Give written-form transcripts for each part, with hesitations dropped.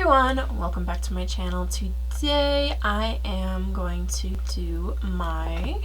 everyone, welcome back to my channel. Today I am going to do my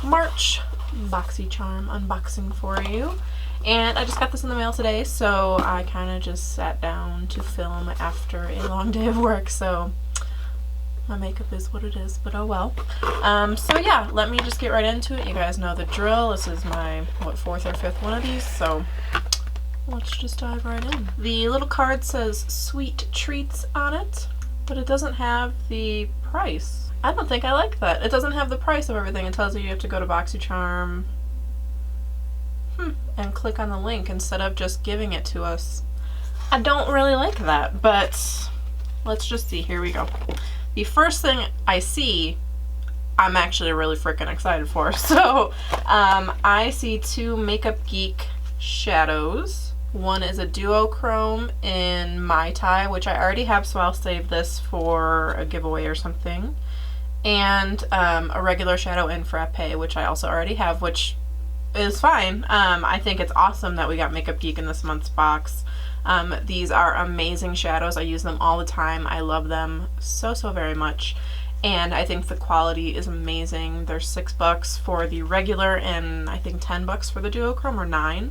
March Boxycharm unboxing for you. And I just got this in the mail today, so I kind of just sat down to film after a long day of work, so my makeup is what it is, but oh well. So yeah, let me just get right into it. You guys know the drill. This is my, fourth or fifth one of these, so let's just dive right in. The little card says sweet treats on it, but it doesn't have the price. I don't think I like that. It doesn't have the price of everything. It tells you have to go to Boxycharm and click on the link instead of just giving it to us. I don't really like that, but let's just see. Here we go. The first thing I see, I'm actually really freaking excited for. So I see two Makeup Geek shadows. One is a Duochrome in Maitai, which I already have, so I'll save this for a giveaway or something. And a regular shadow in Frappe, which I also already have, which is fine. I think it's awesome that we got Makeup Geek in this month's box. These are amazing shadows. I use them all the time. I love them so very much. And I think the quality is amazing. They're $6 for the regular and I think $10 for the Duochrome, or $9.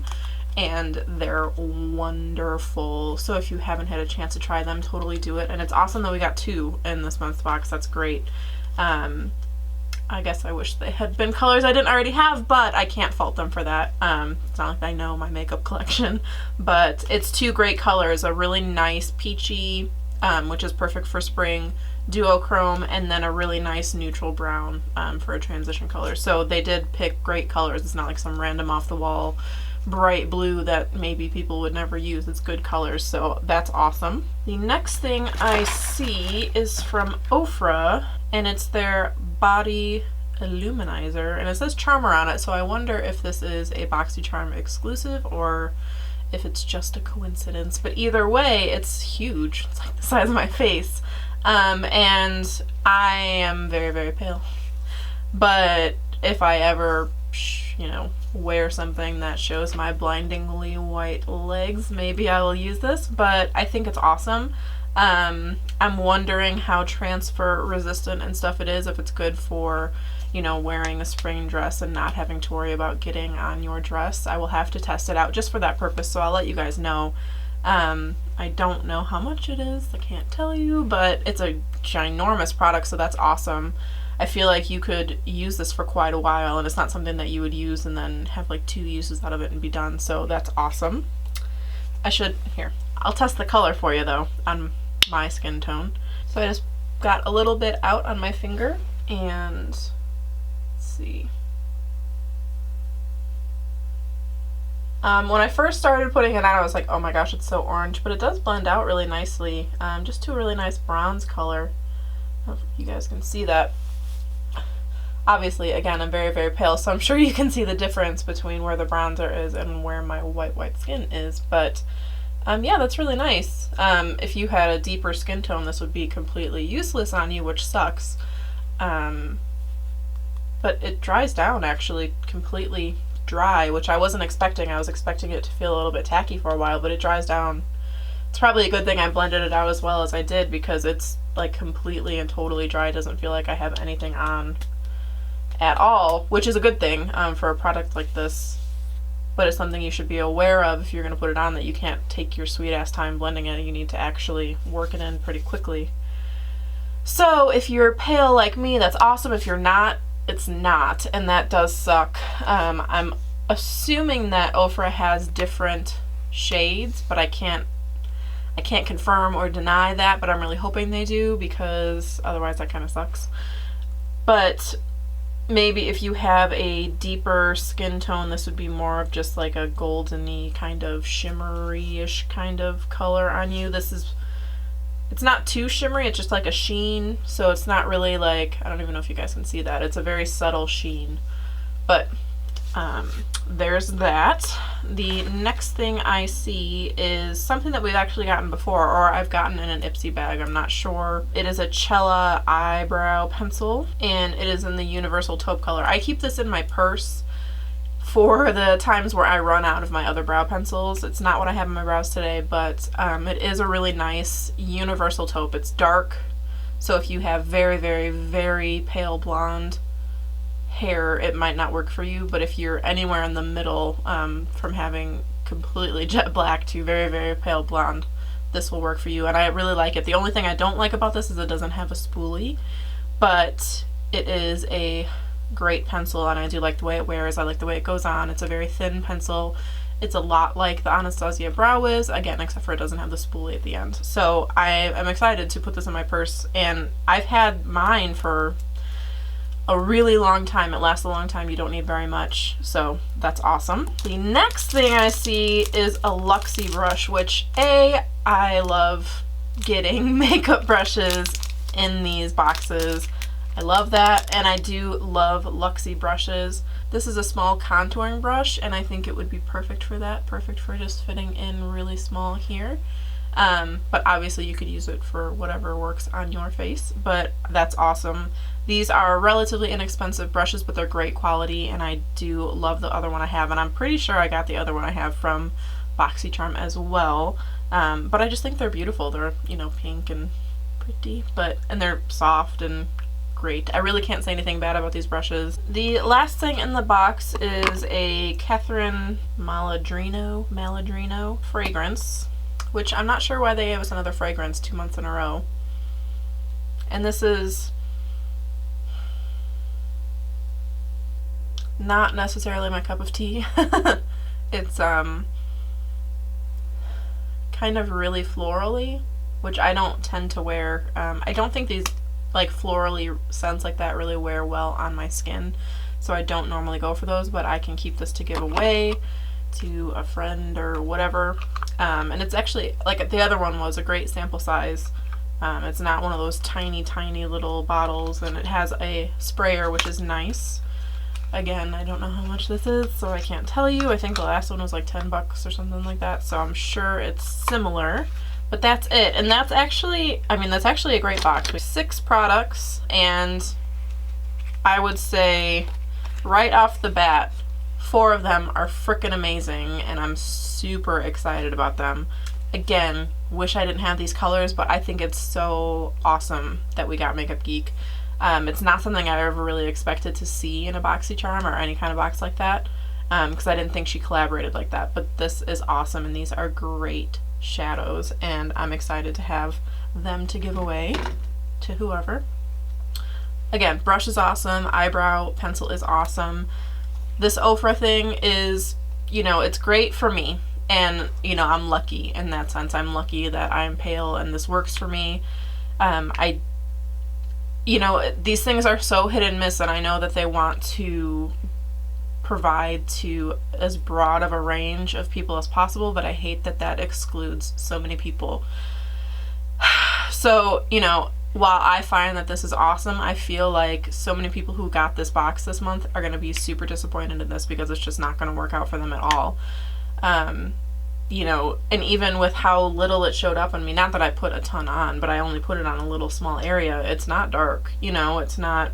And they're wonderful. So if you haven't had a chance to try them, totally do it. And it's awesome that we got two in this month's box. That's great. I guess I wish they had been colors I didn't already have, but I can't fault them for that. It's not like I know my makeup collection, but it's two great colors. A really nice peachy, which is perfect for spring, Duochrome, and then a really nice neutral brown for a transition color. So they did pick great colors. It's not like some random off the wall bright blue that maybe people would never use. It's good colors, so that's awesome. The next thing I see is from Ofra, and it's their body Illuminator, and it says Charmer on it, so I wonder if this is a Boxycharm exclusive or if it's just a coincidence. But either way, it's huge. It's like the size of my face. And I am very pale. But if I ever, wear something that shows my blindingly white legs, maybe I will use this, but I think it's awesome. I'm wondering how transfer resistant and stuff it is, if it's good for, wearing a spring dress and not having to worry about getting on your dress. I will have to test it out just for that purpose, so I'll let you guys know. I don't know how much it is, I can't tell you, but it's a ginormous product, so that's awesome. I feel like you could use this for quite a while, and it's not something that you would use and then have like 2 uses out of it and be done, so that's awesome. I'll test the color for you though on my skin tone. So I just got a little bit out on my finger, and let's see. When I first started putting it on, I was like, oh my gosh, it's so orange, but it does blend out really nicely, just to a really nice bronze color. I don't know if you guys can see that. Obviously, again, I'm very pale, so I'm sure you can see the difference between where the bronzer is and where my white skin is, but yeah, that's really nice. If you had a deeper skin tone, this would be completely useless on you, which sucks. But it dries down actually completely dry, which I wasn't expecting. I was expecting it to feel a little bit tacky for a while, but it dries down. It's probably a good thing I blended it out as well as I did, because it's like completely and totally dry. It doesn't feel like I have anything on at all, which is a good thing for a product like this. But it's something you should be aware of if you're going to put it on, that you can't take your sweet ass time blending it. You need to actually work it in pretty quickly. So if you're pale like me, that's awesome. If you're not, it's not, and that does suck. I'm assuming that Ofra has different shades, but I can't confirm or deny that, but I'm really hoping they do, because otherwise that kind of sucks. But maybe if you have a deeper skin tone, this would be more of just like a golden-y kind of shimmery-ish kind of color on you. It's not too shimmery, it's just like a sheen, so it's not really like, I don't even know if you guys can see that. It's a very subtle sheen. But there's that. The next thing I see is something that we've actually gotten before, or I've gotten in an Ipsy bag, I'm not sure. It is a Chella eyebrow pencil, and it is in the universal taupe color. I keep this in my purse for the times where I run out of my other brow pencils. It's not what I have in my brows today, but it is a really nice universal taupe. It's dark, so if you have very, very, very pale blonde hair, it might not work for you, but if you're anywhere in the middle, from having completely jet black to very, very pale blonde, this will work for you, and I really like it. The only thing I don't like about this is it doesn't have a spoolie, but it is a great pencil, and I do like the way it wears. I like the way it goes on. It's a very thin pencil. It's a lot like the Anastasia Brow is, again, except for it doesn't have the spoolie at the end. So I am excited to put this in my purse, and I've had mine for a really long time. It lasts a long time. You don't need very much, so that's awesome. The next thing I see is a Luxie brush, which I love getting makeup brushes in these boxes. I love that, and I do love Luxie brushes. This is a small contouring brush, and I think it would be perfect for that, perfect for just fitting in really small here. But obviously you could use it for whatever works on your face, but that's awesome. These are relatively inexpensive brushes, but they're great quality, and I do love the other one I have, and I'm pretty sure I got the other one I have from Boxycharm as well. But I just think they're beautiful. They're, you know, pink and pretty, and they're soft and great. I really can't say anything bad about these brushes. The last thing in the box is a Catherine Maladrino fragrance, which I'm not sure why they gave us another fragrance 2 months in a row. And this is not necessarily my cup of tea. It's kind of really florally, which I don't tend to wear. I don't think these like florally scents like that really wear well on my skin, so I don't normally go for those, but I can keep this to give away to a friend or whatever. And it's actually, like the other one was a great sample size. It's not one of those tiny little bottles, and it has a sprayer, which is nice. Again, I don't know how much this is, so I can't tell you. I think the last one was like 10 bucks or something like that, so I'm sure it's similar. But that's it, and that's actually, I mean, that's actually a great box with 6 products, and I would say right off the bat, 4 of them are freaking amazing, and I'm super excited about them. Again, wish I didn't have these colors, but I think it's so awesome that we got Makeup Geek. It's not something I ever really expected to see in a Boxycharm or any kind of box like that, because I didn't think she collaborated like that, but this is awesome, and these are great shadows, and I'm excited to have them to give away to whoever. Again, brush is awesome, eyebrow pencil is awesome. This Ofra thing is, you know, it's great for me, and, you know, I'm lucky in that sense. I'm lucky that I'm pale and this works for me. You know, these things are so hit and miss, and I know that they want to provide to as broad of a range of people as possible, but I hate that that excludes so many people. So, you know, while I find that this is awesome, I feel like so many people who got this box this month are going to be super disappointed in this because it's just not going to work out for them at all. You know, and even with how little it showed up on me, not that I put a ton on, but I only put it on a little small area, it's not dark, you know, it's not,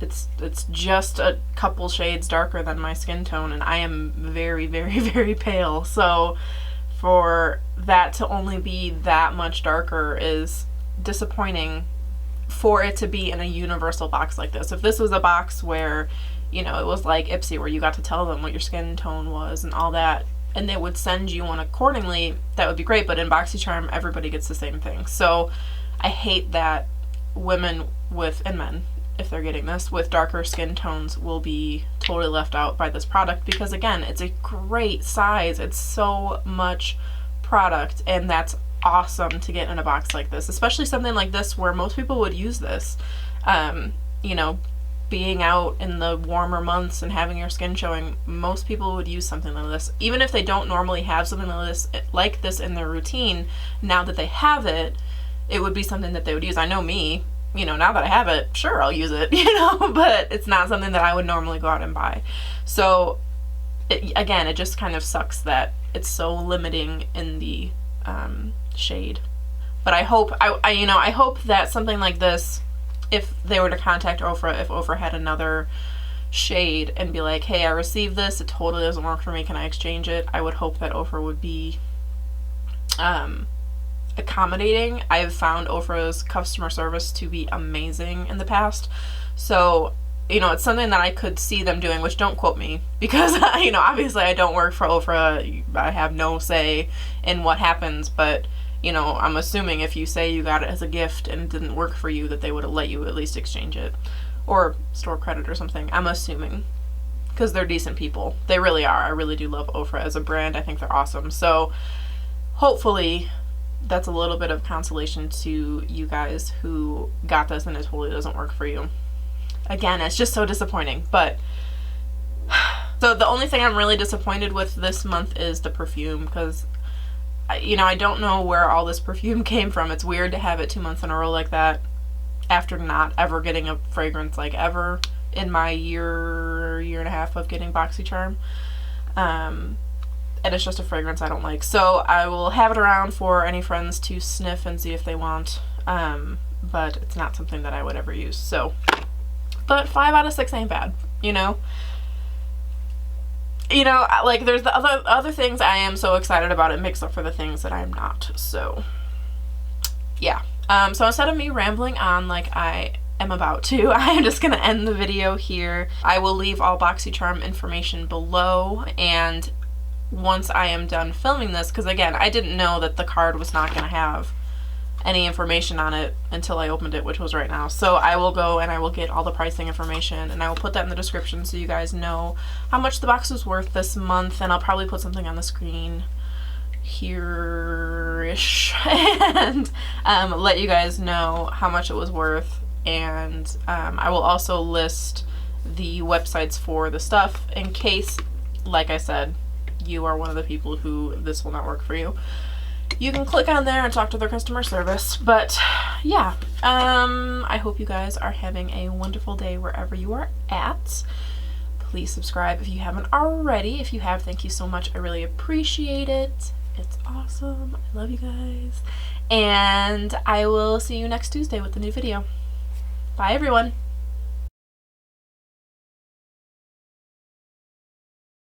it's just a couple shades darker than my skin tone, and I am very, very, very pale, so for that to only be that much darker is disappointing for it to be in a universal box like this. If this was a box where, you know, it was like Ipsy, where you got to tell them what your skin tone was and all that, and they would send you one accordingly, that would be great, but in Boxycharm, everybody gets the same thing. So I hate that women with, and men, if they're getting this, with darker skin tones will be totally left out by this product, because again, it's a great size, it's so much product, and that's awesome to get in a box like this, especially something like this where most people would use this. You know, being out in the warmer months and having your skin showing, most people would use something like this. Even if they don't normally have something like this in their routine, now that they have it, it would be something that they would use. I know me, you know, now that I have it, sure, I'll use it, you know, but it's not something that I would normally go out and buy. So again, it just kind of sucks that it's so limiting in the shade. But I hope, you know, I hope that something like this, if they were to contact Ofra, if Ofra had another shade and be like, hey, I received this, it totally doesn't work for me, can I exchange it? I would hope that Ofra would be accommodating. I've found Ofra's customer service to be amazing in the past, so you know, it's something that I could see them doing, which don't quote me, because you know, obviously I don't work for Ofra, I have no say in what happens, but you know, I'm assuming if you say you got it as a gift and it didn't work for you, that they would have let you at least exchange it or store credit or something. I'm assuming, because they're decent people. They really are. I really do love Ofra as a brand. I think they're awesome. So hopefully that's a little bit of consolation to you guys who got this and it totally doesn't work for you. Again, it's just so disappointing. But so the only thing I'm really disappointed with this month is the perfume, because you know, I don't know where all this perfume came from. It's weird to have it 2 months in a row like that after not ever getting a fragrance like ever in my year and a half of getting Boxycharm. And it's just a fragrance I don't like. So I will have it around for any friends to sniff and see if they want. But it's not something that I would ever use. So, but 5 out of 6 ain't bad, you know? You know, like, there's the other things I am so excited about. It makes up for the things that I'm not. So, yeah. So instead of me rambling on like I am about to, I am just going to end the video here. I will leave all Boxycharm information below, and once I am done filming this, because again, I didn't know that the card was not going to have any information on it until I opened it, which was right now. So I will go and I will get all the pricing information, and I will put that in the description so you guys know how much the box was worth this month, and I'll probably put something on the screen here-ish and let you guys know how much it was worth. And I will also list the websites for the stuff in case, like I said, you are one of the people who this will not work for you. You can click on there and talk to their customer service. But yeah, I hope you guys are having a wonderful day wherever you are at. Please subscribe if you haven't already. If you have, thank you so much. I really appreciate it. It's awesome. I love you guys. And I will see you next Tuesday with a new video. Bye, everyone.